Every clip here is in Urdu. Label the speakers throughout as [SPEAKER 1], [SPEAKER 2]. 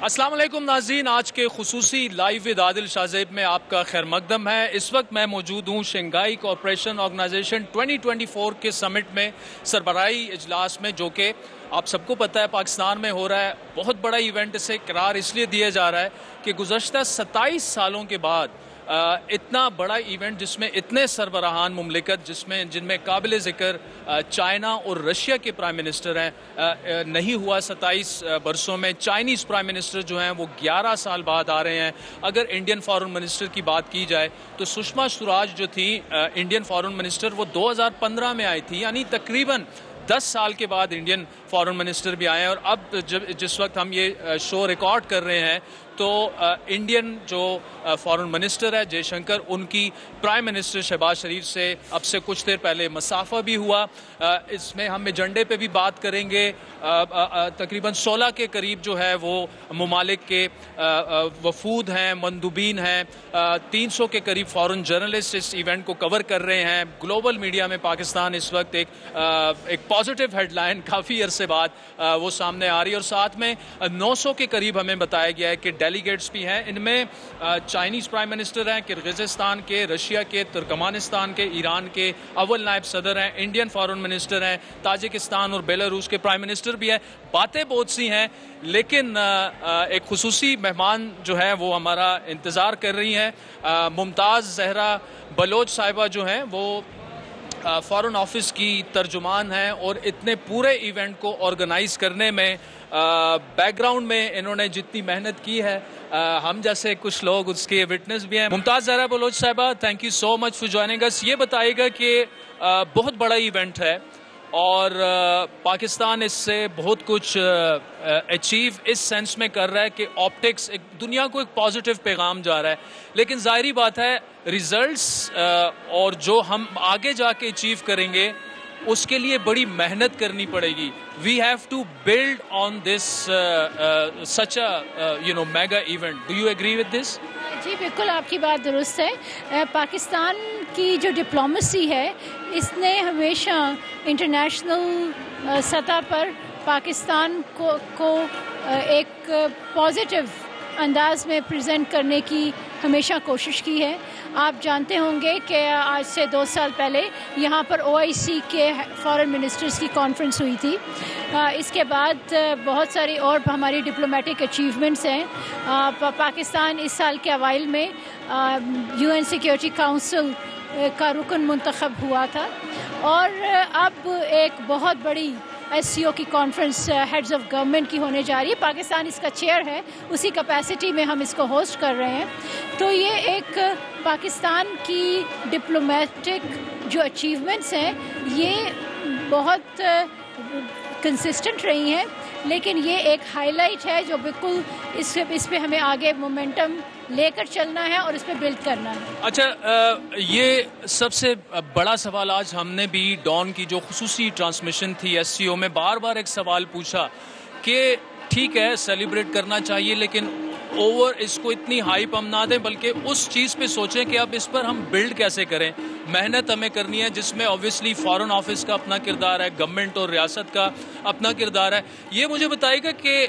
[SPEAKER 1] السلام علیکم ناظرین، آج کے خصوصی لائیو ود عادل شاہ زیب میں آپ کا خیر مقدم ہے۔ اس وقت میں موجود ہوں شنگھائی کوآپریشن آرگنائزیشن 2024 کے سمٹ میں، سربراہی اجلاس میں، جو کہ آپ سب کو پتہ ہے پاکستان میں ہو رہا ہے۔ بہت بڑا ایونٹ اسے قرار اس لیے دیا جا رہا ہے کہ گزشتہ 27 سالوں کے بعد اتنا بڑا ایونٹ جس میں اتنے سربراہان مملکت، جن میں قابل ذکر چائنا اور رشیا کے پرائم منسٹر ہیں، نہیں ہوا 27 برسوں میں۔ چائنیز پرائم منسٹر جو ہیں وہ 11 سال بعد آ رہے ہیں۔ اگر انڈین فارن منسٹر کی بات کی جائے تو سشما سوراج جو تھی انڈین فارن منسٹر، وہ 2015 میں آئی تھی، یعنی تقریباً 10 سال کے بعد انڈین فارن منسٹر بھی آئے ہیں۔ اور اب جس وقت ہم یہ شو ریکارڈ کر رہے ہیں تو انڈین جو فارن منسٹر ہے جے شنکر، ان کی پرائم منسٹر شہباز شریف سے اب سے کچھ دیر پہلے مصافحہ بھی ہوا۔ اس میں ہم ایجنڈے پہ بھی بات کریں گے۔ تقریباً 16 کے قریب جو ہے وہ ممالک کے وفود ہیں، مندوبین ہیں، 300 کے قریب فارن جرنلسٹ اس ایونٹ کو کور کر رہے ہیں۔ گلوبل میڈیا میں پاکستان اس وقت ایک پازیٹیو ہیڈ لائن کافی عرصے بعد وہ سامنے آ رہی ہے، اور ساتھ میں 900 کے قریب ہمیں بتایا گیا ہے کہ ڈیلیگیٹس بھی ہیں۔ ان میں چائنیز پرائم منسٹر ہیں، کرغزستان کے، رشیا کے، ترکمانستان کے، ایران کے اول نائب صدر ہیں، انڈین فارن منسٹر ہیں، تاجکستان اور بیلاروس کے پرائم منسٹر بھی ہیں۔ باتیں بہت سی ہیں، لیکن ایک خصوصی مہمان جو ہے وہ ہمارا انتظار کر رہی ہیں۔ ممتاز زہرا بلوچ صاحبہ جو ہیں وہ فارن آفس کی ترجمان ہیں، اور اتنے پورے ایونٹ کو آرگنائز کرنے میں بیک گراؤنڈ میں انہوں نے جتنی محنت کی ہے، ہم جیسے کچھ لوگ اس کے وٹنس بھی ہیں۔ ممتاز زہرا بلوچ صاحبہ، thank you so much for joining us. یہ بتائیے گا کہ بہت بڑا ایونٹ ہے اور پاکستان اس سے بہت کچھ اچیو اس سینس میں کر رہا ہے کہ آپٹکس ایک دنیا کو ایک پازیٹیو پیغام جا رہا ہے، لیکن ظاہری بات ہے ریزلٹس اور جو ہم آگے جا کے اچیو کریں گے اس کے لیے بڑی محنت کرنی پڑے گی۔ We have to build on this such a mega event. Do you agree with this?
[SPEAKER 2] جی بالکل، آپ کی بات درست ہے۔ پاکستان کی جو ڈپلومیسی ہے اس نے ہمیشہ انٹرنیشنل سطح پر پاکستان کو ایک پازیٹیو انداز میں پریزنٹ کرنے کی ہمیشہ کوشش کی ہے۔ آپ جانتے ہوں گے کہ آج سے 2 سال پہلے یہاں پر OIC کے فارن منسٹرز کی کانفرنس ہوئی تھی۔ اس کے بعد بہت ساری اور ہماری ڈپلومیٹک اچیومنٹس ہیں۔ پاکستان اس سال کے اوائل میں UN سیکیورٹی کاؤنسل کا رکن منتخب ہوا تھا، اور اب ایک بہت بڑی SCO کی کانفرنس ہیڈز آف گورنمنٹ کی ہونے جا رہی ہے۔ پاکستان اس کا چیئر ہے، اسی کیپیسٹی میں ہم اس کو ہوسٹ کر رہے ہیں۔ تو یہ ایک پاکستان کی ڈپلومیٹک جو اچیومنٹس ہیں یہ بہت کنسسٹنٹ رہی ہیں، لیکن یہ ایک ہائی لائٹ ہے جو بالکل اس پہ ہمیں آگے مومنٹم لے کر چلنا ہے اور اس پہ بلڈ کرنا ہے۔
[SPEAKER 1] اچھا، یہ سب سے بڑا سوال آج ہم نے بھی ڈان کی جو خصوصی ٹرانسمیشن تھی SCO میں بار بار ایک سوال پوچھا کہ ٹھیک ہے سیلیبریٹ کرنا چاہیے، لیکن اوور اس کو اتنی ہائپ ہم نہ دیں، بلکہ اس چیز پہ سوچیں کہ اب اس پر ہم بلڈ کیسے کریں۔ محنت ہمیں کرنی ہے، جس میں اوبویسلی فارن آفس کا اپنا کردار ہے، گورنمنٹ اور ریاست کا اپنا کردار ہے۔ یہ مجھے بتائیے گا کہ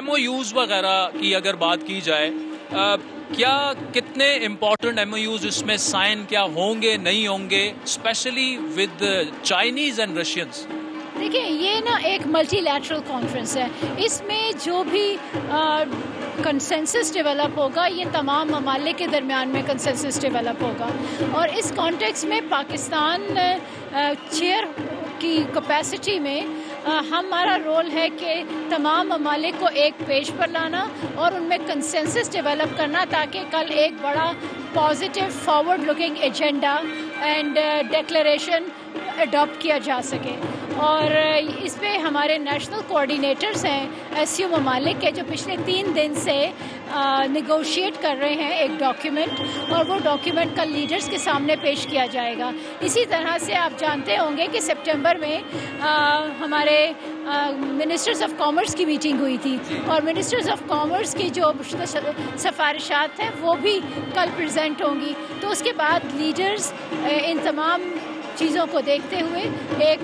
[SPEAKER 1] MOUs وغیرہ کی اگر بات کی جائے، کیا کتنے امپورٹنٹ MOUs اس میں سائن کیا ہوں گے، نہیں ہوں گے، especially with Chinese and Russians?
[SPEAKER 2] دیکھیں، یہ نا ایک ملٹی لیٹرل کانفرنس ہے۔ اس میں جو بھی کنسنسس ڈیولپ ہوگا یہ تمام ممالک کے درمیان میں کنسنسس ڈیولپ ہوگا، اور اس کانٹیکس میں پاکستان چیئر کی کیپیسٹی میں ہمارا رول ہے کہ تمام ممالک کو ایک پیج پر لانا اور ان میں کنسنسس ڈیولپ کرنا، تاکہ کل ایک بڑا positive forward looking agenda and declaration adopt کیا جا سکے۔ اور اس پہ ہمارے نیشنل کوآرڈینیٹرز ہیں SCO ممالک کے، جو پچھلے 3 دن سے نیگوشیٹ کر رہے ہیں ایک ڈاکیومنٹ، اور وہ ڈاکیومنٹ کل لیڈرز کے سامنے پیش کیا جائے گا۔ اسی طرح سے آپ جانتے ہوں گے کہ سپٹمبر میں ہمارے منسٹرز آف کامرس کی میٹنگ ہوئی تھی، اور منسٹرز آف کامرس کی جو سفارشات ہیں وہ بھی کل پریزنٹ ہوں گی۔ تو اس کے بعد لیڈرز ان تمام چیزوں کو دیکھتے ہوئے ایک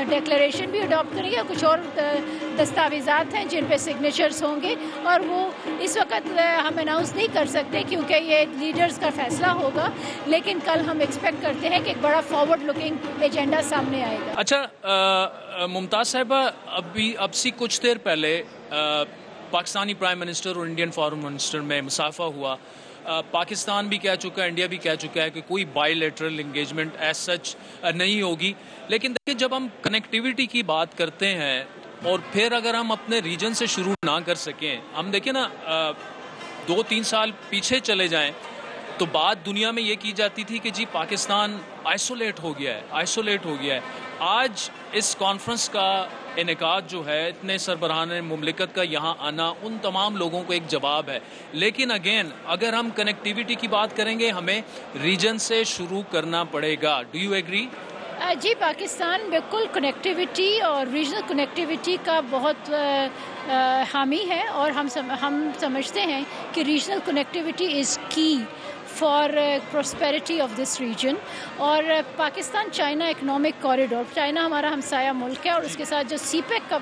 [SPEAKER 2] ڈکلیریشن بھی اڈاپٹ کریں گے اور کچھ اور دستاویزات ہیں جن پہ سگنیچرز ہوں گے، اور وہ اس وقت ہم اناؤنس نہیں کر سکتے کیونکہ یہ لیڈرز کا فیصلہ ہوگا، لیکن کل ہم ایکسپیکٹ کرتے ہیں کہ ایک بڑا فارورڈ لکنگ ایجنڈا سامنے آئے گا۔
[SPEAKER 1] اچھا ممتاز صاحبہ، اب سے کچھ دیر پہلے پاکستانی پرائم منسٹر اور انڈین فارن منسٹر میں مصافحہ ہوا۔ پاکستان بھی کہہ چکا ہے، انڈیا بھی کہہ چکا ہے کہ کوئی by lateral engagement as such نہیں ہوگی، لیکن دیکھیں جب ہم کنیکٹیویٹی کی بات کرتے ہیں اور پھر اگر ہم اپنے ریجن سے شروع نہ کر سکیں، ہم دیکھیں نا 2-3 سال پیچھے چلے جائیں تو بات دنیا میں یہ کی جاتی تھی کہ جی پاکستان آئسولیٹ ہو گیا ہے۔ آج اس کانفرنس کا انعقاد جو ہے، اتنے سربراہان مملکت کا یہاں آنا، ان تمام لوگوں کو ایک جواب ہے، لیکن اگین اگر ہم کنیکٹیویٹی کی بات کریں گے ہمیں ریجن سے شروع کرنا پڑے گا۔ Do you agree?
[SPEAKER 2] جی، پاکستان بالکل کنیکٹیویٹی اور ریجنل کنیکٹیویٹی کا بہت حامی ہے، اور ہم سمجھتے ہیں کہ regional connectivity is key for prosperity of this region. اور Pakistan China economic corridor, China ہمارا ہمسایہ ملک ہے، اور اس کے ساتھ جو سی پیک کا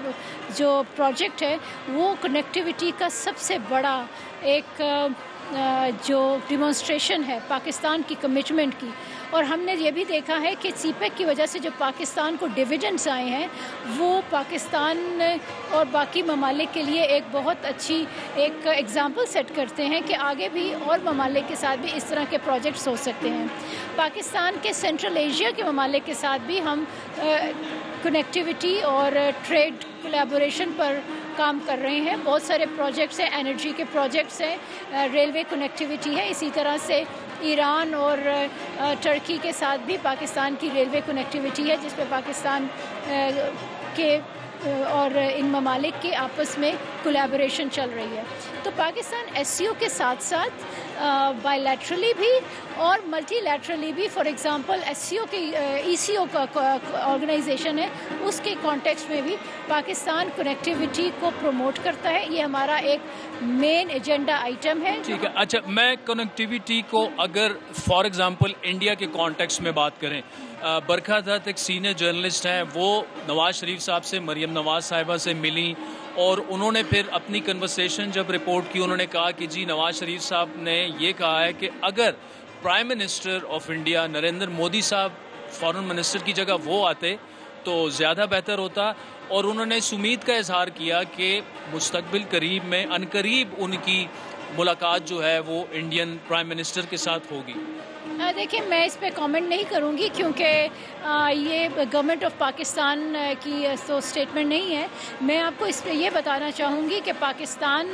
[SPEAKER 2] جو پروجیکٹ ہے وہ کنیکٹیویٹی کا سب سے بڑا ایک جو ڈیمونسٹریشن ہے پاکستان کی کمٹمنٹ کی۔ اور ہم نے یہ بھی دیکھا ہے کہ سی پیک کی وجہ سے جو پاکستان کو ڈویڈنڈس آئے ہیں وہ پاکستان اور باقی ممالک کے لیے ایک بہت اچھی ایک ایگزامپل سیٹ کرتے ہیں کہ آگے بھی اور ممالک کے ساتھ بھی اس طرح کے پروجیکٹس ہو سکتے ہیں۔ پاکستان کے سینٹرل ایشیا کے ممالک کے ساتھ بھی ہم کنیکٹیویٹی اور ٹریڈ کولیبوریشن پر کام کر رہے ہیں۔ بہت سارے پروجیکٹس ہیں، انرجی کے پروجیکٹس ہیں، ریلوے کنیکٹیویٹی ہے، اسی طرح سے ایران اور ٹرکی کے ساتھ بھی پاکستان کی ریلوے کنیکٹیویٹی ہے جس پہ پاکستان کے اور ان ممالک کے آپس میں کولیبوریشن چل رہی ہے۔ تو پاکستان ایس سی او کے ساتھ ساتھ بائی لیٹرلی بھی اور ملٹی لیٹرلی بھی، فار ایگزامپل ایس سی او کی ای سی او کا آرگنائزیشن ہے، اس کے کانٹیکسٹ میں بھی پاکستان کنیکٹیویٹی کو پروموٹ کرتا ہے۔ یہ ہمارا ایک مین ایجنڈا آئٹم ہے۔
[SPEAKER 1] ٹھیک ہے، اچھا میں کنیکٹیویٹی کو اگر فار ایگزامپل انڈیا کے کانٹیکسٹ میں بات کریں، برکھا دت ایک سینئر جرنلسٹ ہیں، وہ نواز شریف صاحب سے، مریم نواز صاحبہ سے ملی، اور انہوں نے پھر اپنی کنورسیشن جب رپورٹ کی انہوں نے کہا کہ جی نواز شریف صاحب نے یہ کہا ہے کہ اگر prime minister of India Narendra Modi صاحب فارن منسٹر کی جگہ وہ آتے تو زیادہ بہتر ہوتا، اور انہوں نے اس امید کا اظہار کیا کہ مستقبل قریب میں عنقریب ان کی ملاقات جو ہے وہ انڈین پرائم منسٹر کے ساتھ ہوگی۔
[SPEAKER 2] دیکھیں، میں اس پہ کامنٹ نہیں کروں گی کیونکہ یہ گورنمنٹ آف پاکستان کی تو اسٹیٹمنٹ نہیں ہے۔ میں آپ کو اس پہ یہ بتانا چاہوں گی کہ پاکستان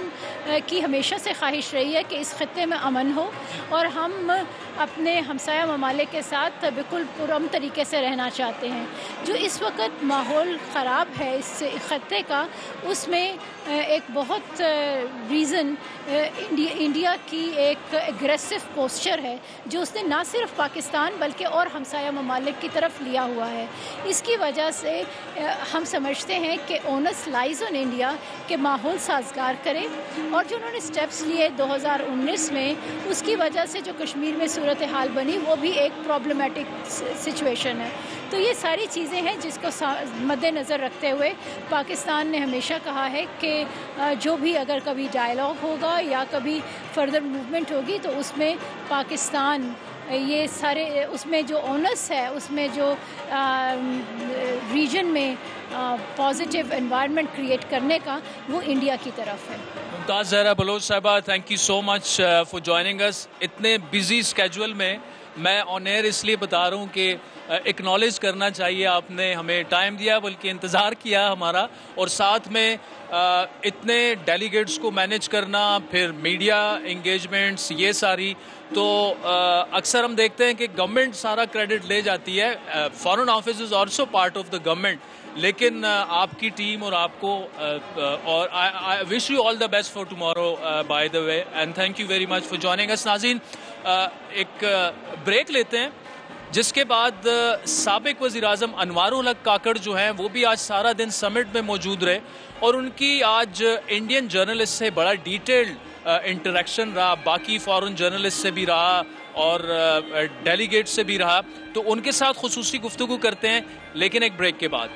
[SPEAKER 2] کی ہمیشہ سے خواہش رہی ہے کہ اس خطے میں امن ہو، اور ہم اپنے ہمسایہ ممالک کے ساتھ بالکل پرامن طریقے سے رہنا چاہتے ہیں۔ جو اس وقت ماحول خراب ہے اس خطے کا، اس میں ایک بہت ریزن انڈیا کی ایک اگریسو پوسچر ہے جو اس نے نہ صرف پاکستان بلکہ اور ہمسایہ ممالک کی طرف لیا ہوا ہے۔ اس کی وجہ سے ہم سمجھتے ہیں کہ اونس لائز آن انڈیا کہ ماحول سازگار کرے، اور جو انہوں نے سٹیپس لیے 2019 میں، اس کی وجہ سے جو کشمیر میں صورتحال بنی وہ بھی ایک پرابلمٹک سچویشن ہے۔ تو یہ ساری چیزیں ہیں جس کو مد نظر رکھتے ہوئے پاکستان نے ہمیشہ کہا ہے کہ جو بھی اگر کبھی ڈائلاگ ہوگا یا کبھی فردر موومنٹ ہوگی تو اس میں پاکستان یہ سارے اس میں جو اونس ہے، اس میں جو ریجن میں پازیٹیو انوائرمنٹ کریٹ کرنے کا، وہ انڈیا کی طرف ہے۔
[SPEAKER 1] ممتاز زہرا بلوچ صاحبہ، thank you so much for joining us. اتنے بزی اسکیجول میں میں آن ایئر اس لیے بتا رہا ہوں کہ اکنالج کرنا چاہیے، آپ نے ہمیں ٹائم دیا بلکہ انتظار کیا ہمارا، اور ساتھ میں اتنے ڈیلیگیٹس کو مینیج کرنا، پھر میڈیا انگیجمنٹس، یہ ساری تو اکثر ہم دیکھتے ہیں کہ گورنمنٹ سارا کریڈٹ لے جاتی ہے، foreign office is also part of the government, لیکن آپ کی ٹیم اور آپ کو اور I wish you all the best for tomorrow by the way, and thank you very much for joining us. ناظرین، ایک بریک لیتے ہیں، جس کے بعد سابق وزیر اعظم انوار الحق کاکڑ جو ہیں وہ بھی آج سارا دن سمٹ میں موجود رہے، اور ان کی آج انڈین جرنلسٹ سے بڑا ڈیٹیلڈ انٹریکشن رہا، باقی فارن جرنلسٹ سے بھی رہا، اور ڈیلیگیٹ سے بھی رہا, تو ان کے ساتھ خصوصی گفتگو کرتے ہیں لیکن ایک بریک کے بعد.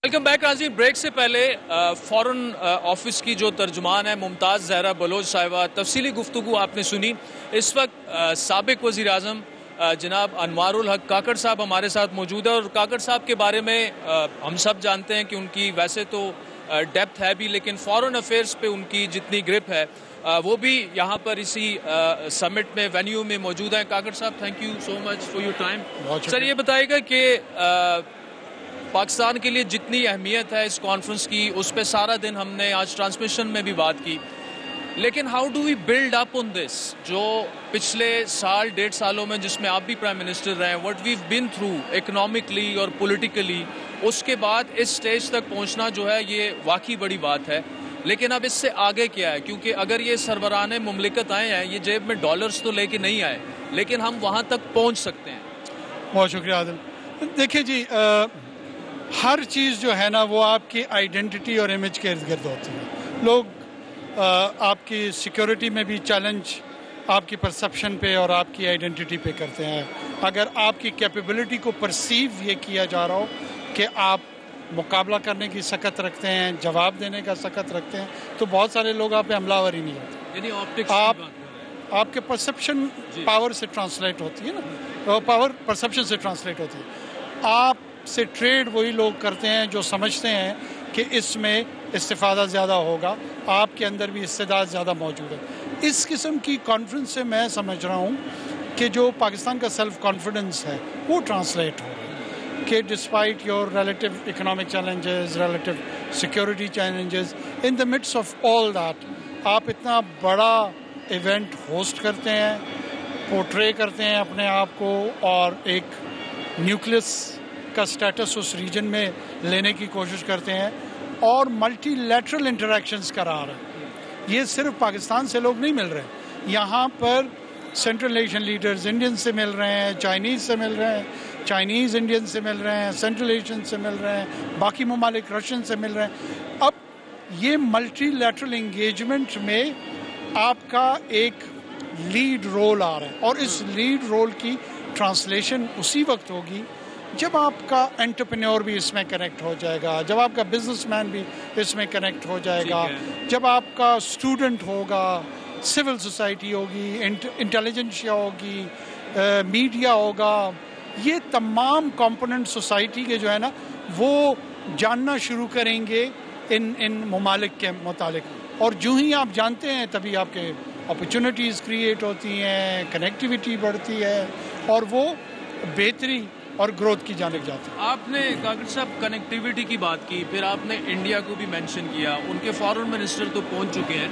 [SPEAKER 1] ویلکم بیک ناظرین. بریک سے پہلے فورن آفس کی جو ترجمان ہے ممتاز زہرا بلوچ صاحبہ, تفصیلی گفتگو آپ نے سنی. اس وقت سابق وزیر اعظم جناب انوار الحق کاکڑ صاحب ہمارے ساتھ موجود ہے, اور کاکڑ صاحب کے بارے میں ہم سب جانتے ہیں کہ ان کی ویسے تو ڈیپتھ ہے بھی, لیکن فورن افیئرس پہ ان کی جتنی گرپ ہے وہ بھی یہاں پر اسی سمٹ میں وینیو میں موجود ہیں. کاکڑ صاحب, thank you so much for your time. Sir یہ بتائیے گا کہ پاکستان کے لیے جتنی اہمیت ہے اس کانفرنس کی, اس پہ سارا دن ہم نے آج ٹرانسمیشن میں بھی بات کی, لیکن how do we build up on this, جو پچھلے سال 1.5 سالوں میں جس میں آپ بھی پرائم منسٹر رہے ہیں, what we've been through economically اور پولیٹیکلی, اس کے بعد اس سٹیج تک پہنچنا جو ہے یہ واقعی بڑی بات ہے. لیکن اب اس سے آگے کیا ہے, کیونکہ اگر یہ سربراہان مملکت آئے ہیں, یہ جیب میں ڈالرز تو لے کے نہیں آئے, لیکن ہم وہاں تک پہنچ سکتے ہیں.
[SPEAKER 3] بہت شکریہ عادل. دیکھیں جی, ہر چیز جو ہے نا وہ آپ کی آئیڈینٹی اور امیج کے ارد گرد ہوتی ہے. لوگ آپ کی سیکیورٹی میں بھی چیلنج آپ کی پرسپشن پہ اور آپ کی آئیڈینٹی پہ کرتے ہیں. اگر آپ کی کیپیبلٹی کو پرسیو یہ کیا جا رہا ہو کہ آپ مقابلہ کرنے کی سکت رکھتے ہیں, جواب دینے کا سکت رکھتے ہیں, تو بہت سارے لوگ آپ پہ حملہ آوری نہیں ہوتے.
[SPEAKER 1] یعنی
[SPEAKER 3] آپ کے پرسپشن پاور سے ٹرانسلیٹ ہوتی ہے نا, پاور پرسپشن سے ٹرانسلیٹ ہوتی ہے. آپ سے ٹریڈ وہی لوگ کرتے ہیں جو سمجھتے ہیں کہ اس میں استفادہ زیادہ ہوگا, آپ کے اندر بھی استعداد زیادہ موجود ہے. اس قسم کی کانفرنس سے میں سمجھ رہا ہوں کہ جو پاکستان کا سیلف کانفیڈنس ہے وہ ٹرانسلیٹ ہو رہا ہے کہ despite your relative economic challenges, relative security challenges, in the مڈس of all that آپ اتنا بڑا ایونٹ ہوسٹ کرتے ہیں, پورٹرے کرتے ہیں اپنے آپ کو, اور ایک نیوکلس کا سٹیٹس اس ریجن میں لینے کی کوشش کرتے ہیں, اور ملٹی لیٹرل انٹریکشنز کرا رہے ہیں. یہ صرف پاکستان سے لوگ نہیں مل رہے, یہاں پر سینٹرل ایشین لیڈرز انڈین سے مل رہے ہیں, چائنیز سے مل رہے ہیں, چائنیز انڈین سے مل رہے ہیں, سینٹرل ایشین سے مل رہے ہیں, باقی ممالک رشین سے مل رہے ہیں. اب یہ ملٹی لیٹرل انگیجمنٹ میں آپ کا ایک لیڈ رول آ رہا ہے, اور اس لیڈ رول کی ٹرانسلیشن اسی وقت ہوگی جب آپ کا انٹرپرینور بھی اس میں کنیکٹ ہو جائے گا, جب آپ کا بزنس مین بھی اس میں کنیکٹ ہو جائے گا, جب آپ کا اسٹوڈنٹ ہوگا, سول سوسائٹی ہوگی, انٹیلیجنسیا ہوگی, میڈیا ہوگا, یہ تمام کمپوننٹ سوسائٹی کے جو ہے نا وہ جاننا شروع کریں گے ان ممالک کے متعلق. اور جو ہی آپ جانتے ہیں تبھی آپ کے اپرچونٹیز کریٹ ہوتی ہیں, کنیکٹیویٹی بڑھتی ہے, اور وہ بہتری اور گروتھ کی جانب جاتے ہیں.
[SPEAKER 1] آپ نے کاکڑ صاحب کنیکٹیویٹی کی بات کی, پھر آپ نے انڈیا کو بھی مینشن کیا. ان کے فارن منسٹر تو پہنچ چکے ہیں,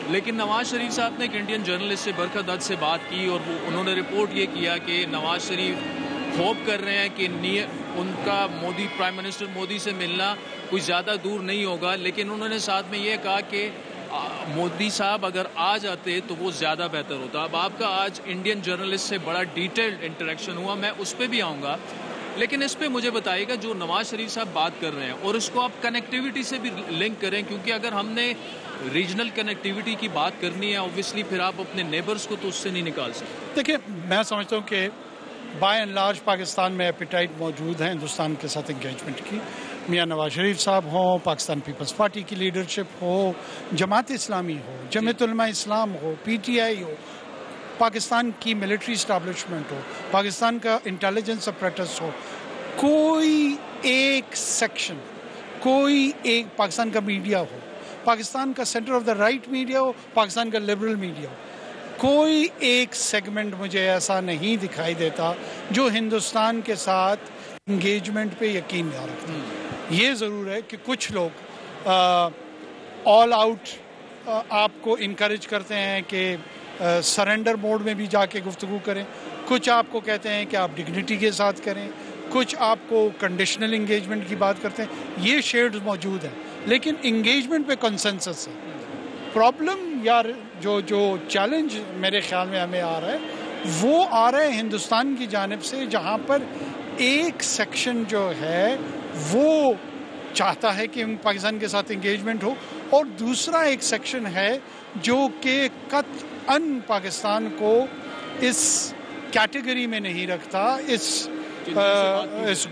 [SPEAKER 1] لیکن نواز شریف صاحب نے ایک انڈین جرنلسٹ سے برکھا دت سے بات کی, اور انہوں نے رپورٹ یہ کیا کہ نواز شریف ہوپ کر رہے ہیں کہ ان کا پرائم منسٹر مودی سے ملنا کوئی زیادہ دور نہیں ہوگا. لیکن انہوں نے ساتھ میں یہ کہا کہ مودی صاحب اگر آ جاتے تو وہ زیادہ بہتر ہوتا. اب آپ کا آج انڈین جرنلسٹ سے بڑا ڈیٹیلڈ انٹریکشن ہوا, میں اس پہ بھی آؤں گا, لیکن اس پہ مجھے بتائیے گا جو نواز شریف صاحب بات کر رہے ہیں, اور اس کو آپ کنیکٹیویٹی سے بھی لنک کریں, کیونکہ اگر ہم نے ریجنل کنیکٹیویٹی کی بات کرنی ہے اوبویسلی پھر آپ اپنے نیبرز کو تو اس سے نہیں نکال سکتے.
[SPEAKER 3] دیکھیں, میں سمجھتا ہوں کہ بائی اینڈ لارج پاکستان میں ایپیٹائٹ موجود ہے ہندوستان کے ساتھ انگیجمنٹ کی. میاں نواز شریف صاحب ہوں, پاکستان پیپلز پارٹی کی leadership who, Jamaat Islami who, Jamiat Ulema Islam who, P T I ہو, پاکستان کی ملٹری اسٹیبلشمنٹ ہو, پاکستان کا انٹیلیجنس اپریٹس ہو, کوئی ایک سیکشن, کوئی ایک پاکستان کا میڈیا ہو, پاکستان کا centre of the right media ہو, پاکستان کا لبرل میڈیا ہو, کوئی ایک سیگمنٹ مجھے ایسا نہیں دکھائی دیتا جو ہندوستان کے ساتھ انگیجمنٹ پہ یقین نہ رکھتے. یہ ضرور ہے کہ کچھ لوگ آل آؤٹ آپ کو انکریج کرتے ہیں کہ سرنڈر موڈ میں بھی جا کے گفتگو کریں, کچھ آپ کو کہتے ہیں کہ آپ ڈگنیٹی کے ساتھ کریں, کچھ آپ کو کنڈیشنل انگیجمنٹ کی بات کرتے ہیں. یہ شیڈز موجود ہیں, لیکن انگیجمنٹ پہ کنسنسس ہے. پرابلم یار جو چیلنج میرے خیال میں ہمیں آ رہا ہے وہ آ رہا ہے ہندوستان کی جانب سے, جہاں پر ایک سیکشن جو ہے وہ چاہتا ہے کہ پاکستان کے ساتھ انگیجمنٹ ہو, اور دوسرا ایک سیکشن ہے جو کہ قطعاً پاکستان کو اس کیٹیگری میں نہیں رکھتا، اس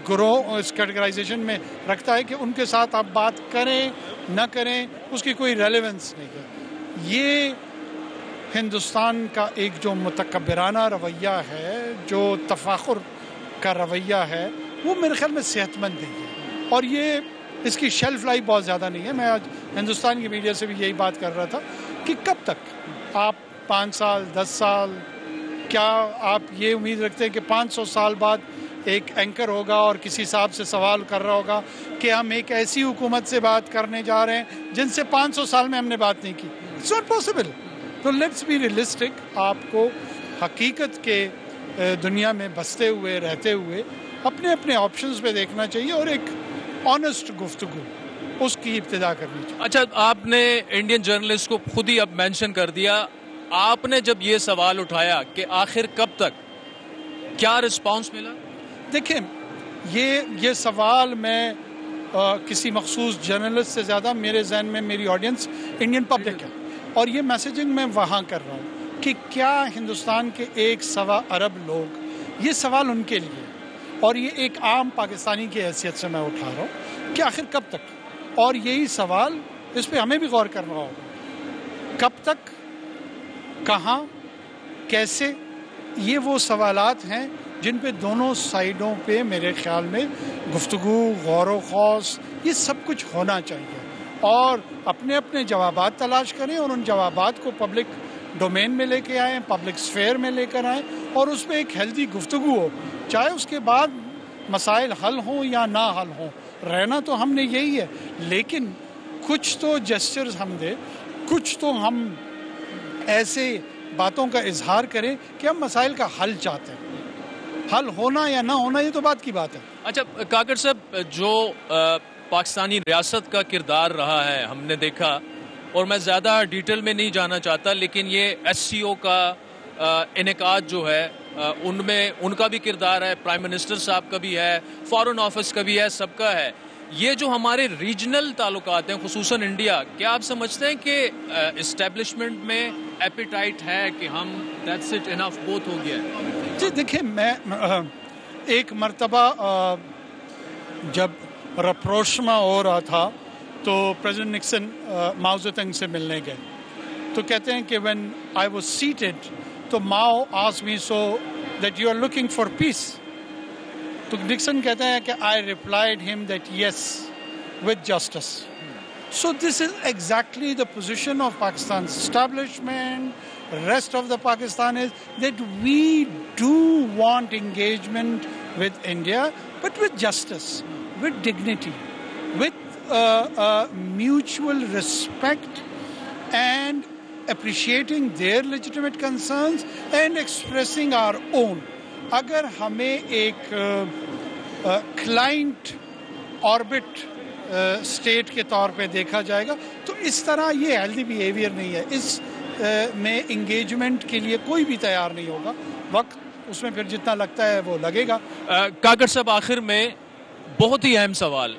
[SPEAKER 3] گروہ، اس کیٹیگرائزیشن میں رکھتا ہے کہ ان کے ساتھ آپ بات کریں نہ کریں اس کی کوئی ریلیونس نہیں ہے۔ یہ ہندوستان کا ایک جو متکبرانہ رویہ ہے، جو تفاخر کا رویہ ہے، وہ میرے خیال میں صحت مند نہیں ہے، اور یہ اس کی شیلف لائف بہت زیادہ نہیں ہے۔ میں آج ہندوستان کی میڈیا سے بھی یہی بات کر رہا تھا کہ کب تک آپ 5 سال 10 سال، کیا آپ یہ امید رکھتے ہیں کہ 500 سال بعد ایک اینکر ہوگا اور کسی صاحب سے سوال کر رہا ہوگا کہ ہم ایک ایسی حکومت سے بات کرنے جا رہے ہیں جن سے 500 سال میں ہم نے بات نہیں کی؟ It's not possible. تو لیٹس بی ریئلسٹک، آپ کو حقیقت کے دنیا میں بستے ہوئے رہتے ہوئے اپنے اپنے آپشنز پہ دیکھنا چاہیے اور ایک آنیسٹ گفتگو اس کی ابتدا کرنی چاہیے۔
[SPEAKER 1] اچھا، آپ نے انڈین جرنلسٹ کو خود ہی اب مینشن کر دیا، آپ نے جب یہ سوال اٹھایا کہ آخر کب تک، کیا رسپانس ملا؟
[SPEAKER 3] دیکھیں، یہ سوال میں کسی مخصوص جرنلسٹ سے زیادہ میرے ذہن میں میری آڈینس انڈین پبلک ہے، اور یہ میسیجنگ میں وہاں کر رہا ہوں کہ کیا ہندوستان کے 1.25 ارب لوگ، یہ سوال ان کے لیے، اور یہ ایک عام پاکستانی کی حیثیت سے میں اٹھا رہا ہوں کہ آخر کب تک، اور یہی سوال اس پہ ہمیں بھی غور کرنا ہوگا، کب تک، کہاں، کیسے۔ یہ وہ سوالات ہیں جن پہ دونوں سائیڈوں پہ میرے خیال میں گفتگو، غور و خوض، یہ سب کچھ ہونا چاہیے، اور اپنے اپنے جوابات تلاش کریں اور ان جوابات کو پبلک ڈومین میں لے کے آئیں، پبلک سفیئر میں لے کر آئیں، اور اس پہ ایک ہیلدی گفتگو ہو، چاہے اس کے بعد مسائل حل ہوں یا نہ حل ہوں۔ رہنا تو ہم نے یہی ہے، لیکن کچھ تو جسچرز ہم دیں، کچھ تو ہم ایسے باتوں کا اظہار کریں کہ ہم مسائل کا حل چاہتے ہیں۔ حل ہونا یا نہ ہونا یہ تو بات کی بات ہے۔
[SPEAKER 1] اچھا کاکڑ صاحب، جو پاکستانی ریاست کا کردار رہا ہے ہم نے دیکھا، اور میں زیادہ ڈیٹیل میں نہیں جانا چاہتا، لیکن یہ SCO کا انعقاد جو ہے ان میں ان کا بھی کردار ہے، پرائم منسٹر صاحب کا بھی ہے، فارن آفس کا بھی ہے، سب کا ہے۔ یہ جو ہمارے ریجنل تعلقات ہیں، خصوصاً انڈیا، کیا آپ سمجھتے ہیں کہ اسٹیبلشمنٹ میں ایپیٹائٹ ہے کہ ہم دیٹس اٹ انف بوتھ ہو گیا ہے؟
[SPEAKER 3] جی دیکھیں، میں ایک مرتبہ جب رپروشما ہو رہا تھا تو پریزیڈنٹ نکسن ماؤ زیڈونگ سے ملنے گئے، تو کہتے ہیں کہ when I was seated تو ماؤ asked me so that you are looking for peace، تو نکسن کہتے ہیں کہ I replied him that yes with justice۔ So this is exactly the position of Pakistan's establishment, rest of the Pakistanis, that we do want engagement with India, but with justice, with dignity, with mutual respect, and appreciating their legitimate concerns and expressing our own۔ اگر ہمیں ایک کلائنٹ آربٹ اسٹیٹ کے طور پہ دیکھا جائے گا تو اس طرح یہ ہیلدی بیہیویئر نہیں ہے، اس میں انگیجمنٹ کے لیے کوئی بھی تیار نہیں ہوگا، وقت اس میں پھر جتنا لگتا ہے وہ لگے گا۔
[SPEAKER 1] کاکڑ صاحب، آخر میں بہت ہی اہم سوال،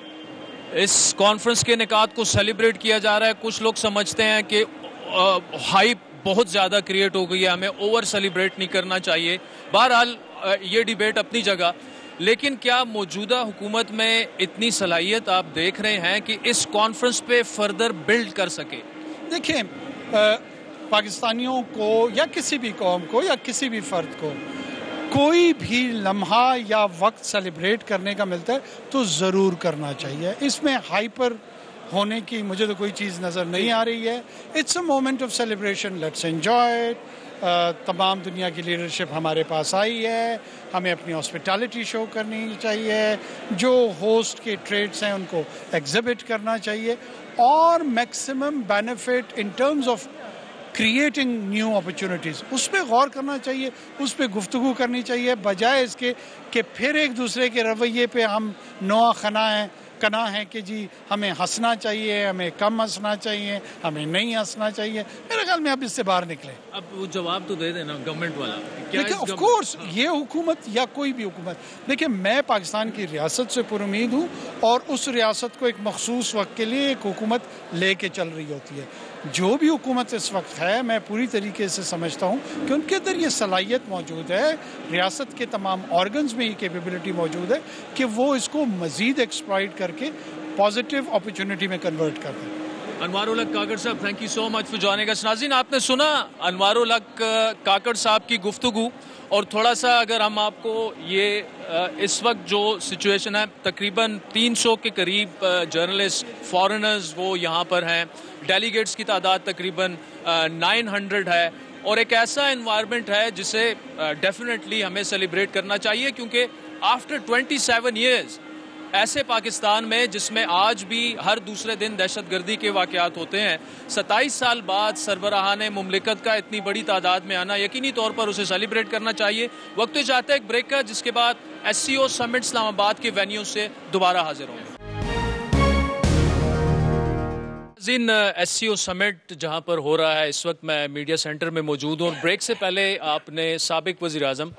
[SPEAKER 1] اس کانفرنس کے انعقاد کو سیلیبریٹ کیا جا رہا ہے، کچھ لوگ سمجھتے ہیں کہ ہائپ بہت زیادہ کریٹ ہو گئی ہے، ہمیں اوور سیلیبریٹ نہیں کرنا چاہیے۔ بہرحال یہ ڈیبیٹ اپنی جگہ، لیکن کیا موجودہ حکومت میں اتنی صلاحیت آپ دیکھ رہے ہیں کہ اس کانفرنس پہ فردر بلڈ کر سکے؟
[SPEAKER 3] دیکھیں، پاکستانیوں کو یا کسی بھی قوم کو یا کسی بھی فرد کو کوئی بھی لمحہ یا وقت سیلیبریٹ کرنے کا ملتا ہے تو ضرور کرنا چاہیے۔ اس میں ہائپر ہونے کی مجھے تو کوئی چیز نظر نہیں آ رہی ہے۔ It's a moment of celebration, let's enjoy it. تمام دنیا کی لیڈرشپ ہمارے پاس آئی ہے، ہمیں اپنی ہاسپٹیلٹی شو کرنی چاہیے، جو ہوسٹ کے ٹریڈس ہیں ان کو ایگزبٹ کرنا چاہیے، اور maximum benefit in terms of creating new opportunities اس پہ غور کرنا چاہیے، اس پہ گفتگو کرنی چاہیے، بجائے اس کے کہ پھر ایک دوسرے کے رویے پہ ہم نوا خنا ہیں کنا ہے کہ جی ہمیں ہنسنا چاہیے, ہمیں کم ہنسنا چاہیے, ہمیں نہیں ہنسنا چاہیے. میرے خیال میں اب اس سے باہر نکلیں.
[SPEAKER 1] اب وہ جواب تو دے دینا گورنمنٹ والا.
[SPEAKER 3] دیکھیں آف کورس یہ حکومت یا کوئی بھی حکومت, دیکھیں میں پاکستان کی ریاست سے پر امید ہوں, اور اس ریاست کو ایک مخصوص وقت کے لیے ایک حکومت لے کے چل رہی ہوتی ہے. جو بھی حکومت اس وقت ہے میں پوری طریقے سے سمجھتا ہوں کہ ان کے اندر یہ صلاحیت موجود ہے, ریاست کے تمام آرگنز میں یہ کیپیبلٹی موجود ہے کہ وہ اس کو مزید ایکسپلائٹ کر کے پازیٹیو اپرچونٹی میں کنورٹ کر دیں.
[SPEAKER 1] انوار الحق کاکڑ صاحب, thank you so much for joining us. ناظرین آپ نے سنا انوار الحق کاکڑ صاحب کی گفتگو, اور تھوڑا سا اگر ہم آپ کو یہ اس وقت جو سچویشن ہے, تقریباً 300 کے قریب جرنلسٹ فارنرز وہ یہاں پر ہیں, ڈیلیگیٹس کی تعداد تقریباً 900 ہے, اور ایک ایسا انوائرمنٹ ہے جسے ڈیفینیٹلی ہمیں سیلیبریٹ کرنا چاہیے, کیونکہ آفٹر 27 ایئرز ایسے پاکستان میں جس میں آج بھی ہر دوسرے دن دہشت گردی کے واقعات ہوتے ہیں, 27 سال بعد سربراہان مملکت کا اتنی بڑی تعداد میں آنا, یقینی طور پر اسے سیلیبریٹ کرنا چاہیے. وقت چاہتا ہے ایک بریک کا, جس کے بعد SCO سمٹ اسلام آباد کے وینیو سے دوبارہ حاضر ہوں گے. SCO سمٹ جہاں پر ہو رہا ہے اس وقت, میں میڈیا سینٹر میں موجود ہوں, اور بریک سے پہلے آپ نے سابق وزیر اعظم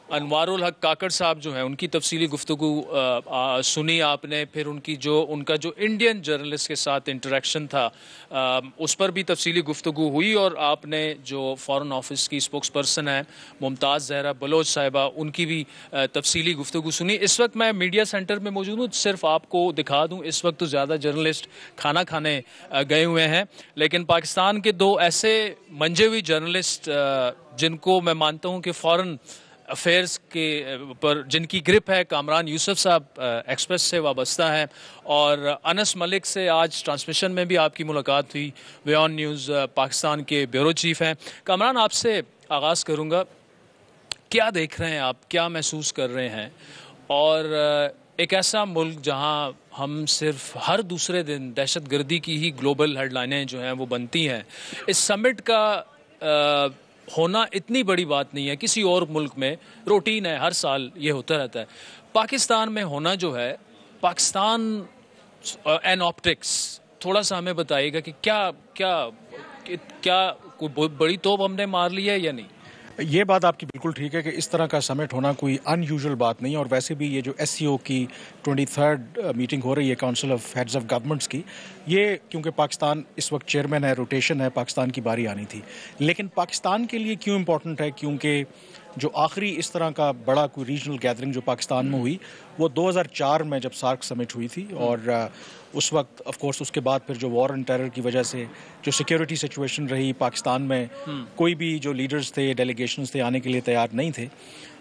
[SPEAKER 1] انوار الحق کاکڑ صاحب جو ہیں ان کی تفصیلی گفتگو سنی آپ نے, پھر ان کا جو انڈین جرنلسٹ کے ساتھ انٹریکشن تھا اس پر بھی تفصیلی گفتگو ہوئی, اور آپ نے جو فارن آفس کی اسپوکس پرسن ہیں ممتاز زہرا بلوچ صاحبہ, ان کی بھی تفصیلی گفتگو سنی. اس وقت میں میڈیا سینٹر میں موجود ہوں, صرف آپ کو دکھا دوں اس وقت تو زیادہ جرنلسٹ کھانا کھانے گئے ہوئے ہیں, لیکن پاکستان کے دو ایسے منجے ہوئی جرنلسٹ جن کو میں مانتا ہوں کہ فارن افیئرز کے پر جن کی گرپ ہے, کامران یوسف صاحب ایکسپریس سے وابستہ ہیں, اور انس ملک سے آج ٹرانسمیشن میں بھی آپ کی ملاقات ہوئی, ویون نیوز پاکستان کے بیورو چیف ہیں. کامران آپ سے آغاز کروں گا, کیا دیکھ رہے ہیں آپ, کیا محسوس کر رہے ہیں, اور ایک ایسا ملک جہاں ہم صرف ہر دوسرے دن دہشت گردی کی ہی گلوبل ہیڈ لائنیں جو ہیں وہ بنتی ہیں, اس سمٹ کا ہونا اتنی بڑی بات نہیں ہے, کسی اور ملک میں روٹین ہے, ہر سال یہ ہوتا رہتا ہے. پاکستان میں ہونا جو ہے, پاکستان این آپٹکس, تھوڑا سا ہمیں بتائیے گا کہ کیا کوئی بڑی توپ ہم نے مار لی ہے یا نہیں؟
[SPEAKER 4] یہ بات آپ کی بالکل ٹھیک ہے کہ اس طرح کا سمٹ ہونا کوئی ان یوزول بات نہیں, اور ویسے بھی یہ جو SCO کی 23rd میٹنگ ہو رہی ہے council of heads of governments کی, یہ کیونکہ پاکستان اس وقت چیئرمین ہے, روٹیشن ہے, پاکستان کی باری آنی تھی. لیکن پاکستان کے لیے کیوں امپورٹنٹ ہے, کیونکہ جو آخری اس طرح کا بڑا کوئی ریجنل گیدرنگ جو پاکستان میں ہوئی وہ 2004 میں جب سارک سمٹ ہوئی تھی, اور اس وقت آف کورس اس کے بعد پھر جو وار اینڈ ٹیرر کی وجہ سے جو سیکیورٹی سچویشن رہی پاکستان میں, کوئی بھی جو لیڈرز تھے, ڈیلیگیشنز تھے, آنے کے لیے تیار نہیں تھے.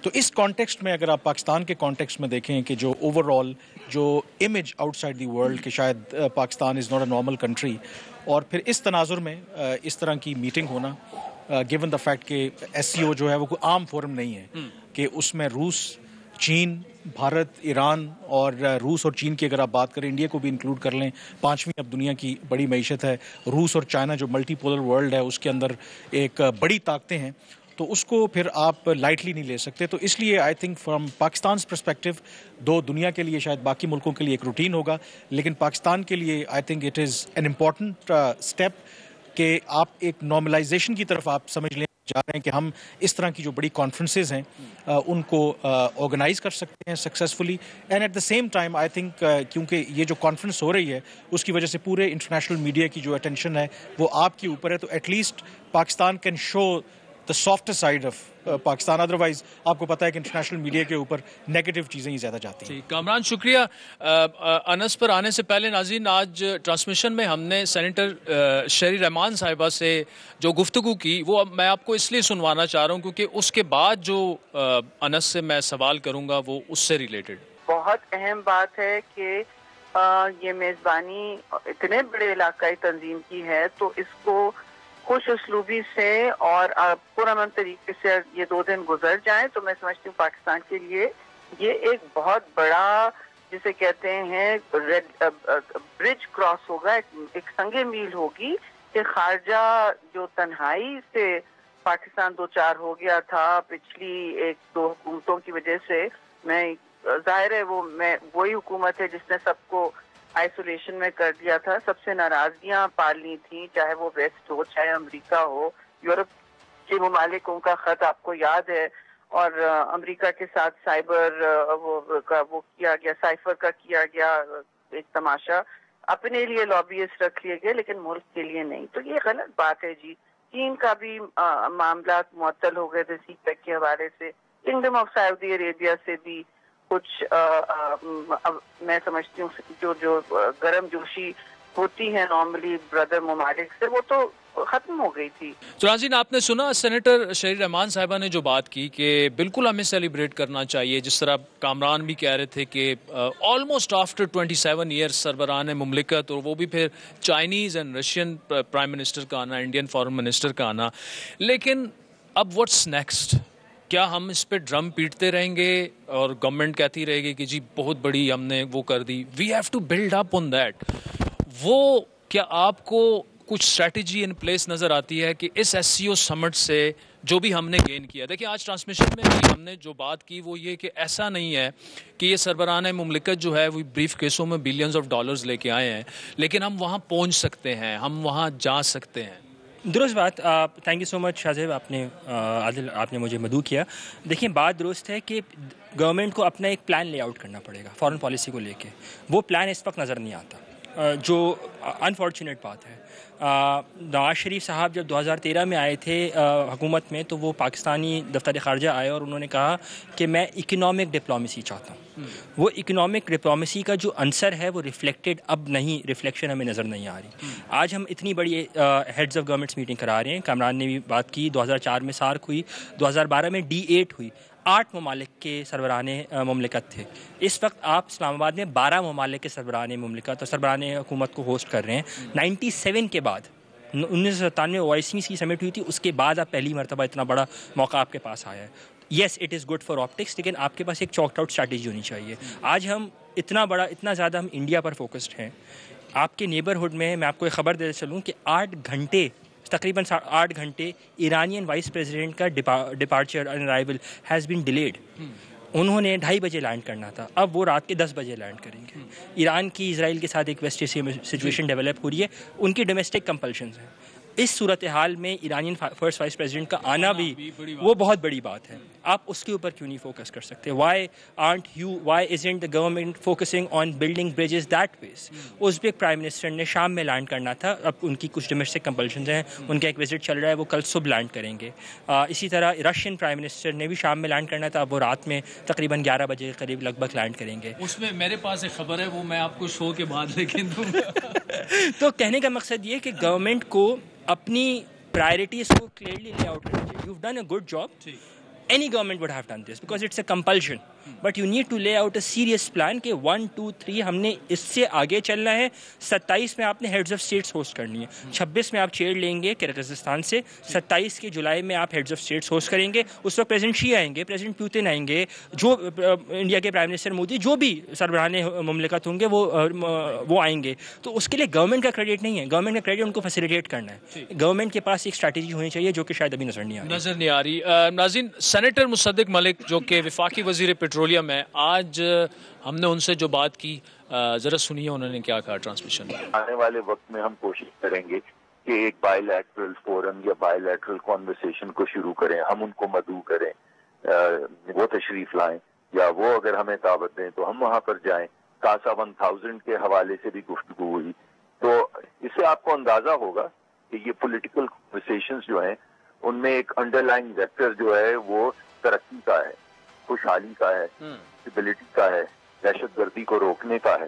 [SPEAKER 4] تو اس کانٹیکسٹ میں اگر آپ پاکستان کے کانٹیکسٹ میں دیکھیں کہ جو اوور آل جو امیج آؤٹ سائڈ دی ورلڈ کہ شاید Pakistan is not a normal country, اور پھر اس تناظر میں اس طرح کی میٹنگ ہونا, گیون دا فیکٹ کہ SCO جو ہے وہ کوئی عام فورم نہیں ہے, کہ اس میں روس, چین, بھارت, ایران, اور روس اور چین کی اگر آپ بات کریں, انڈیا کو بھی انکلوڈ کر لیں, 5ویں اب دنیا کی بڑی معیشت ہے, روس اور چائنا جو ملٹی پولر ورلڈ ہے اس کے اندر ایک بڑی طاقتیں ہیں, تو اس کو پھر آپ لائٹلی نہیں لے سکتے. تو اس لیے آئی تھنک فرام پاکستان's پرسپیکٹو دو دنیا کے لیے شاید باقی ملکوں کے لیے ایک روٹین ہوگا, لیکن پاکستان کے لیے I think it is an important step کہ آپ ایک نارملائزیشن کی طرف آپ سمجھ لیں جا رہے ہیں کہ ہم اس طرح کی جو بڑی کانفرنسز ہیں ان کو آرگنائز کر سکتے ہیں successfully. And at the same time I think کیونکہ یہ جو کانفرنس ہو رہی ہے اس کی وجہ سے پورے انٹرنیشنل میڈیا کی جو اٹینشن ہے وہ آپ کے اوپر ہے, تو at least Pakistan can show the softer side of Pakistan. Otherwise آپ کو پتا ہے کہ انٹرنیشنل میڈیا کے اوپر نیگیٹو چیزیں ہی زیادہ جاتی ہیں.
[SPEAKER 1] کامران شکریہ. انس پر آنے سے پہلے ناظرین, آج ٹرانسمیشن میں ہم نے سینیٹر شہری رحمان صاحبہ سے جو گفتگو کی وہ میں آپ کو اس لیے سنوانا چاہ رہا ہوں کیونکہ اس کے بعد جو انس سے میں سوال کروں گا وہ اس سے ریلیٹڈ.
[SPEAKER 5] بہت اہم بات ہے کہ یہ میزبانی اتنے بڑے علاقائی تنظیم کی ہے, تو اس کو خوش اسلوبی سے اور پرامن طریقے سے یہ 2 دن گزر جائیں تو میں سمجھتی ہوں پاکستان کے لیے یہ ایک بہت بڑا جسے کہتے ہیں برج کراس ہوگا, ایک سنگ میل ہوگی کہ خارجہ جو تنہائی سے پاکستان 2-4 ہو گیا تھا پچھلی 1-2 حکومتوں کی وجہ سے. میں ظاہر ہے وہی حکومت ہے جس نے سب کو آئسولیشن میں کر دیا تھا. سب سے ناراضگیاں پالنی تھیں, چاہے وہ ویسٹ ہو چاہے امریکہ ہو. یورپ کے ممالکوں کا خط آپ کو یاد ہے, اور امریکہ کے ساتھ سائبر وہ کیا گیا, سائفر کا کیا گیا ایک تماشا. اپنے لیے لابیسٹ رکھ لیے گئے لیکن ملک کے لیے نہیں. تو یہ غلط بات ہے جی. چین کا بھی معاملات معطل ہو گئے تھے سی پیک کے حوالے سے. کنگڈم آف سعودی عربیہ سے بھی کچھ میں سمجھتی ہوں جو گرم جوشی ہوتی ہے نارملی بردر ممالک سے, وہ تو ختم ہو گئی تھی.
[SPEAKER 1] تو ناظرین, آپ نے سنا سینیٹر شہری رحمان صاحبہ نے جو بات کی کہ بالکل ہمیں سیلیبریٹ کرنا چاہیے, جس طرح کامران بھی کہہ رہے تھے کہ آلموسٹ آفٹر 27 ایئرس سربراہان مملکت, اور وہ بھی پھر Chinese and Russian prime minister کا آنا, انڈین فارن منسٹر کا آنا. لیکن اب واٹس نیکسٹ؟ کیا ہم اس پہ ڈرم پیٹتے رہیں گے اور گورنمنٹ کہتی رہے گی کہ جی بہت بڑی ہم نے وہ کر دی؟ We have to build up on that. وہ کیا آپ کو کچھ اسٹریٹجی ان پلیس نظر آتی ہے کہ اس ایس سی او سمٹ سے جو بھی ہم نے گین کیا؟ دیکھیں آج ٹرانسمیشن میں بھی ہم نے جو بات کی وہ یہ کہ ایسا نہیں ہے کہ یہ سربراہان مملکت جو ہے وہ بریف کیسوں میں بلینز آف ڈالرز لے کے آئے ہیں, لیکن ہم وہاں پہنچ سکتے ہیں, ہم وہاں جا سکتے ہیں.
[SPEAKER 6] درست بات. تھینک یو سو مچ شاہزیب, عادل آپ نے مجھے مدعو کیا. دیکھیں بات درست ہے کہ گورنمنٹ کو اپنا ایک پلان لے آؤٹ کرنا پڑے گا فارن پالیسی کو لے کے. وہ پلان اس وقت نظر نہیں آتا, جو انفارچونیٹ بات ہے. نواز شریف صاحب جب 2013 میں آئے تھے حکومت میں, تو وہ پاکستانی دفتر خارجہ آئے اور انہوں نے کہا کہ میں اکنامک ڈپلومیسی چاہتا ہوں. وہ اکنامک ڈپلومیسی کا جو عنصر ہے وہ ریفلیکٹڈ اب نہیں, ریفلیکشن ہمیں نظر نہیں آ رہی. آج ہم اتنی بڑی ہیڈز آف گورنمنٹس میٹنگ کرا رہے ہیں. کامران نے بھی بات کی, 2004 میں سارک ہوئی, 2012 میں D8 ہوئی. 8 ممالک کے سربراہان مملکت تھے. اس وقت آپ اسلام آباد میں 12 ممالک کے سربراہان مملکت اور سربراہان حکومت کو ہوسٹ کر رہے ہیں. 97 کے بعد 1997 OIC کی سمٹ ہوئی تھی, اس کے بعد آپ پہلی مرتبہ اتنا بڑا موقع آپ کے پاس آیا ہے. Yes it is good for optics, لیکن آپ کے پاس ایک چاکڈ آؤٹ اسٹریٹجی ہونی چاہیے. آج ہم اتنا زیادہ ہم انڈیا پر فوکسڈ ہیں. آپ کے نیبرہڈ میں میں آپ کو ایک خبر دے چلوں کہ 8 گھنٹے تقریباً 8 گھنٹے ایرانین وائس پریزیڈنٹ کا departure and arrival has been delayed. انہوں نے 2:30 بجے لینڈ کرنا تھا, اب وہ رات کے 10 بجے لینڈ کریں گے. ایران کی اسرائیل کے ساتھ ایک ویسٹ ایشیا میں سچویشن ڈیولپ ہو رہی ہے, ان کی ڈومیسٹک کمپلشنز ہیں. اس صورتحال میں ایرانین فرسٹ وائس پریزیڈنٹ کا آنا بھی وہ بہت بڑی بات ہے. آپ اس کے اوپر کیوں نہیں فوکس کر سکتے؟ Why isn't the government focusing on building bridges that ways? Uzbek prime minister نے شام میں لینڈ کرنا تھا, اب ان کی کچھ ڈومیسٹک کمپلشنز ہیں, ان کا ایک وزٹ چل رہا ہے, وہ کل صبح لینڈ کریں گے. اسی طرح رشین پرائم منسٹر نے بھی شام میں لینڈ کرنا تھا, اب وہ رات میں تقریباً 11 بجے قریب لگ بھگ لینڈ کریں گے.
[SPEAKER 1] اس میں میرے پاس ایک خبر ہے, وہ میں آپ کو شو کے بعد لیکن
[SPEAKER 6] تو کہنے کا مقصد یہ کہ گورنمنٹ کو اپنی پرائرٹیز کو کلیئرلی لے آؤٹ کرنا چاہیے. You have done a good job. Any government would have done this because it's a compulsion. But you need to lay out a serious plan کہ 1, 2, 3 ہم نے اس سے آگے چلنا ہے. 27 میں آپ نے ہیڈز آف اسٹیٹس ہوسٹ کرنی ہے. 26 میں آپ چیئر لیں گے کرغزستان سے. 27 کے جولائی میں آپ ہیڈز آف اسٹیٹس ہوسٹ کریں گے. اس وقت پریزیڈنٹ شی آئیں گے, پریزیڈنٹ پیوتن آئیں گے, جو انڈیا کے پرائم منسٹر مودی, جو بھی سربراہان مملکت ہوں گے وہ آئیں گے. تو اس کے لیے گورنمنٹ کا کریڈٹ نہیں ہے, گورنمنٹ کا کریڈٹ ان کو فیسیلیٹیٹ کرنا ہے. گورنمنٹ کے پاس ایک اسٹریٹجی ہونی چاہیے جو کہ شاید ابھی نظر نہیں
[SPEAKER 1] آ رہی. ناظرین, سینیٹر مصدق ملک جو کہ وفاقی وزیر پیٹرولیم ہے, آج ہم نے ان سے جو بات کی ذرا سنیے انہوں نے کیا کہا ٹرانسمیشن میں.
[SPEAKER 7] آنے والے وقت میں ہم کوشش کریں گے کہ ایک بائی لیٹرل فورم یا بائی لیٹرل کانورسیشن کو شروع کریں, ہم ان کو مدعو کریں, وہ تشریف لائیں یا وہ اگر ہمیں دعوت دیں تو ہم وہاں پر جائیں. کاسا 1000 کے حوالے سے بھی گفتگو ہوئی, تو اس سے آپ کو اندازہ ہوگا کہ یہ پولیٹیکل کانورسیشنز جو ہیں ان میں ایک انڈر لائن ویکٹر جو ہے وہ ترقی کا ہے, خوشحالی کا ہے, اسٹیبلٹی کا ہے, دہشت گردی کو روکنے کا ہے.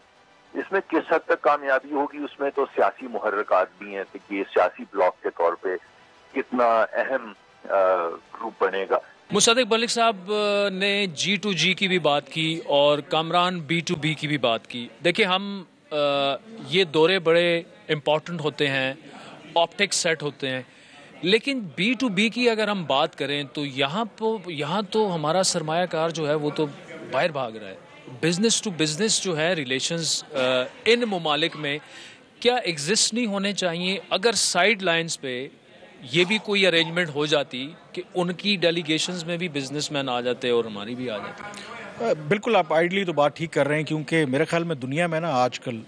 [SPEAKER 7] اس میں کس حد تک کامیابی ہوگی, اس میں تو سیاسی محرکات بھی ہیں کہ یہ سیاسی بلاک کے طور پہ کتنا اہم گروپ بنے گا.
[SPEAKER 1] مصدق ملک صاحب نے G2G کی بھی بات کی اور کامران B2B کی بھی بات کی. دیکھیں ہم یہ دورے بڑے امپورٹنٹ ہوتے ہیں, آپٹکس سیٹ ہوتے ہیں, لیکن B2B کی اگر ہم بات کریں تو یہاں تو ہمارا سرمایہ کار جو ہے وہ تو باہر بھاگ رہا ہے. بزنس ٹو بزنس جو ہے ریلیشنز ان ممالک میں کیا ایگزسٹ نہیں ہونے چاہیے؟ اگر سائیڈ لائنز پہ یہ بھی کوئی ارینجمنٹ ہو جاتی کہ ان کی ڈیلیگیشنز میں بھی بزنس مین آ جاتے اور ہماری بھی آ جاتی؟
[SPEAKER 4] بالکل آپ آئیڈلی تو بات ٹھیک کر رہے ہیں، کیونکہ میرے خیال میں دنیا میں نا آج کل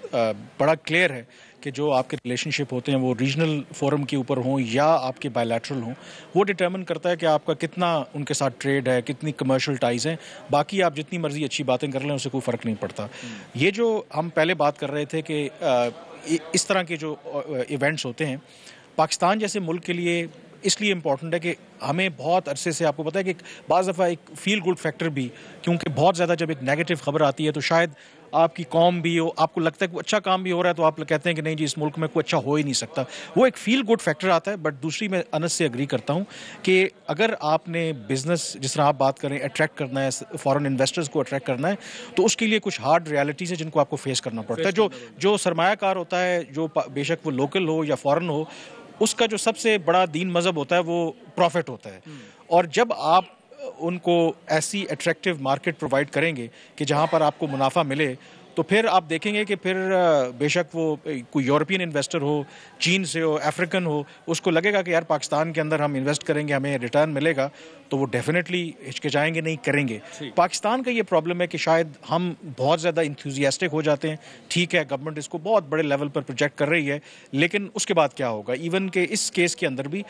[SPEAKER 4] بڑا کلیئر ہے کہ جو آپ کے ریلیشن شپ ہوتے ہیں وہ ریجنل فورم کے اوپر ہوں یا آپ کے بائی لیٹرل ہوں، وہ ڈٹرمن کرتا ہے کہ آپ کا کتنا ان کے ساتھ ٹریڈ ہے، کتنی کمرشل ٹائز ہیں. باقی آپ جتنی مرضی اچھی باتیں کر لیں اس سے کوئی فرق نہیں پڑتا. یہ جو ہم پہلے بات کر رہے تھے کہ اس طرح کے جو ایونٹس ہوتے ہیں پاکستان جیسے ملک کے لیے اس لیے امپورٹنٹ ہے کہ ہمیں بہت عرصے سے آپ کو پتہ ہے کہ بعض دفعہ ایک فیل گڈ فیکٹر بھی، کیونکہ بہت زیادہ جب ایک نیگیٹو خبر آتی ہے تو شاید آپ کی قوم بھی ہو، آپ کو لگتا ہے کہ اچھا کام بھی ہو رہا ہے تو آپ کہتے ہیں کہ نہیں جی اس ملک میں کوئی اچھا ہو ہی نہیں سکتا، وہ ایک فیل گڈ فیکٹر آتا ہے. بٹ دوسری میں انس سے اگری کرتا ہوں کہ اگر آپ نے بزنس جس طرح آپ بات کریں اٹریکٹ کرنا ہے، فارن انویسٹرز کو اٹریکٹ کرنا ہے، تو اس کے لیے کچھ ہارڈ ریالٹیز ہیں جن کو آپ کو فیس کرنا پڑتا ہے. جو سرمایہ کار ہوتا ہے، جو بے شک وہ لوکل ہو یا فارن ہو، اس کا جو سب سے بڑا دین مذہب ہوتا ہے وہ پروفٹ ہوتا ہے. اور جب آپ ان کو ایسی اٹریکٹیو مارکیٹ پرووائڈ کریں گے کہ جہاں پر آپ کو منافع ملے، تو پھر آپ دیکھیں گے کہ پھر بے شک وہ کوئی یورپین انویسٹر ہو، چین سے ہو، افریقن ہو، اس کو لگے گا کہ یار پاکستان کے اندر ہم انویسٹ کریں گے ہمیں ریٹرن ملے گا، تو وہ ڈیفینیٹلی ہچکچائیں گے نہیں، کریں گے. پاکستان کا یہ پرابلم ہے کہ شاید ہم بہت زیادہ انتھوزیاسٹک ہو جاتے ہیں. ٹھیک ہے گورنمنٹ اس کو بہت بڑے لیول پر پروجیکٹ کر رہی ہے، لیکن اس کے بعد کیا ہوگا؟ ایون کہ اس کیس کے اندر بھی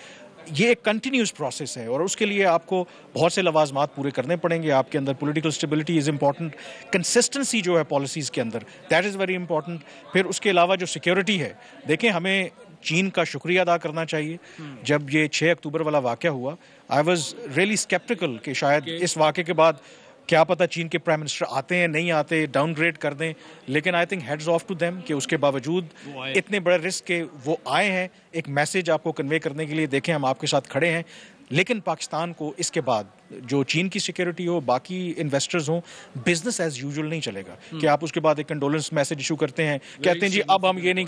[SPEAKER 4] یہ ایک کنٹینیوس پروسیس ہے اور اس کے لیے آپ کو بہت سے لوازمات پورے کرنے پڑیں گے. آپ کے اندر political stability is important, consistency جو ہے پالیسیز کے اندر دیٹ از ویری امپورٹنٹ. پھر اس کے علاوہ جو سیکیورٹی ہے، دیکھیں ہمیں چین کا شکریہ ادا کرنا چاہیے. جب یہ 6 اکتوبر والا واقعہ ہوا، آئی واز ریئلی اسکیپٹیکل کہ شاید اس واقعے کے بعد کیا پتہ چین کے پرائم منسٹر آتے ہیں نہیں آتے، ڈاؤن گریڈ کر دیں، لیکن I think heads of two them کہ اس کے باوجود اتنے بڑے رسک کے وہ آئے ہیں ایک میسج آپ کو کنوے کرنے کے لیے. دیکھیں ہم آپ کے ساتھ کھڑے ہیں، لیکن پاکستان کو اس کے بعد جو چین کی سیکیورٹی ہو، باقی انویسٹرز ہوں، بزنس ایز یوزول نہیں چلے گا کہ آپ اس کے بعد ایک کنڈولنس میسج ایشو کرتے ہیں، کہتے ہیں جی اب ہم یہ نہیں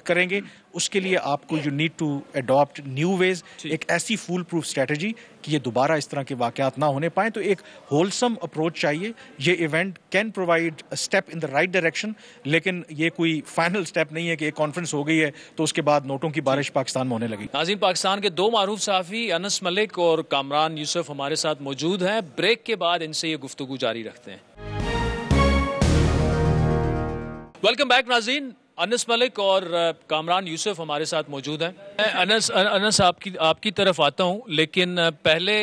[SPEAKER 4] کریں گے. اس کے لیے آپ کو you need to adopt new ways, ایک ایسی فول پروف اسٹریٹجی کہ یہ دوبارہ اس طرح کے واقعات نہ ہونے پائیں. تو ایک ہولسم اپروچ چاہیے. یہ event can provide step in the right direction, لیکن یہ کوئی فائنل اسٹیپ نہیں ہے کہ ایک کانفرنس ہو گئی ہے تو اس کے بعد نوٹوں کی بارش پاکستان میں ہونے لگی.
[SPEAKER 1] ناظرین، پاکستان کے 2 معروف صحافی انس ملک اور کامران یوسف ہمارے ساتھ موجود ہیں. بریک کے بعد ان سے یہ گفتگو جاری رکھتے ہیں. ویلکم بیک ناظرین، انس ملک اور کامران یوسف ہمارے ساتھ موجود ہیں. انس آپ کی طرف آتا ہوں، لیکن پہلے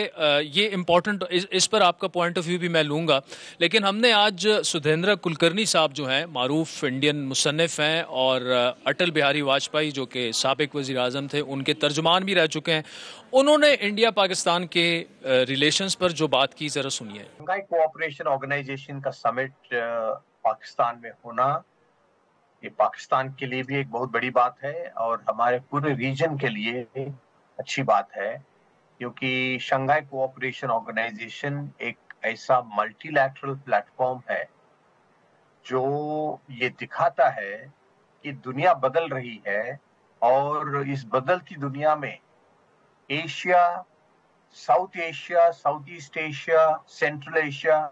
[SPEAKER 1] یہ امپورٹنٹ، اس پر آپ کا پوائنٹ آف ویو بھی میں لوں گا، لیکن ہم نے آج سدھیندرا کلکرنی صاحب جو ہیں، معروف انڈین مصنف ہیں، اور اٹل بہاری واجپئی جو کہ سابق وزیر اعظم تھے، ان کے ترجمان بھی رہ چکے ہیں، انہوں نے انڈیا پاکستان کے ریلیشنز پر جو بات کی، ذرا سنیے.
[SPEAKER 8] شنگھائی کوآپریشن آرگنائزیشن کا سمٹ پاکستان میں ہونا یہ پاکستان کے لیے بھی ایک بہت بڑی بات ہے اور ہمارے پورے ریجن کے لیے اچھی بات ہے، کیونکہ شنگھائی کوآپریشن آرگنائزیشن ایک ایسا ملٹی لیٹرل پلیٹ فارم ہے جو یہ دکھاتا ہے کہ دنیا بدل رہی ہے، اور اس بدلتی دنیا میں Asia, South Asia, South East Asia, Central Asia,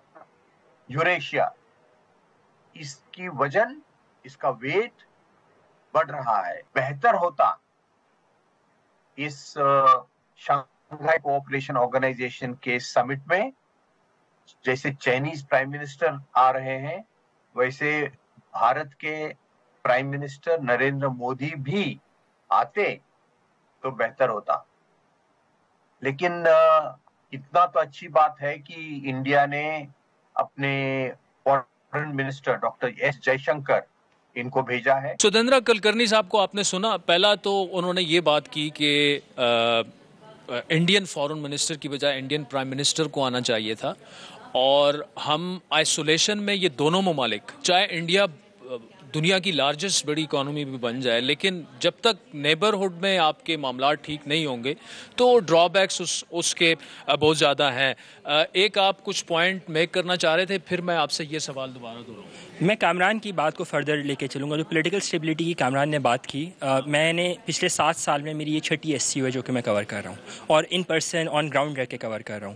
[SPEAKER 8] Eurasia, اس کی وزن، اس کا ویٹ بڑھ رہا ہے، بہتر ہوتا. اس شنگھائی کوآپریشن آرگنائزیشن کے سمٹ میں جیسے چائنیز پرائم منسٹر آ رہے ہیں، ویسے بھارت کے پرائم منسٹر نریندر مودی بھی آتے تو بہتر ہوتا. لیکن اتنا تو اچھی بات ہے کہ انڈیا نے اپنے foreign minister doctor S Jaishankar ان کو بھیجا ہے.
[SPEAKER 1] سدھیندرا کلکرنی صاحب کو آپ نے سنا، پہلا تو انہوں نے یہ بات کی کہ انڈین فارن منسٹر کی بجائے انڈین پرائم منسٹر کو آنا چاہیے تھا، اور ہم آئسولیشن میں یہ دونوں ممالک، چاہے انڈیا دنیا کی لارجسٹ بڑی اکانومی بھی بن جائے، لیکن جب تک نیبرہڈ میں آپ کے معاملات ٹھیک نہیں ہوں گے تو ڈرا بیکس اس کے بہت زیادہ ہیں. ایک آپ کچھ پوائنٹ میک کرنا چاہ رہے تھے، پھر میں آپ سے یہ سوال دوبارہ دہراؤں.
[SPEAKER 6] میں کامران کی بات کو فردر لے کے چلوں گا. جو پولیٹیکل اسٹیبلٹی کی کامران نے بات کی، میں نے پچھلے 7 سال میں میری یہ 6ٹی SCO ہے جو کہ میں کور کر رہا ہوں، اور ان پرسن آن گراؤنڈ رہ کے کور کر رہا ہوں.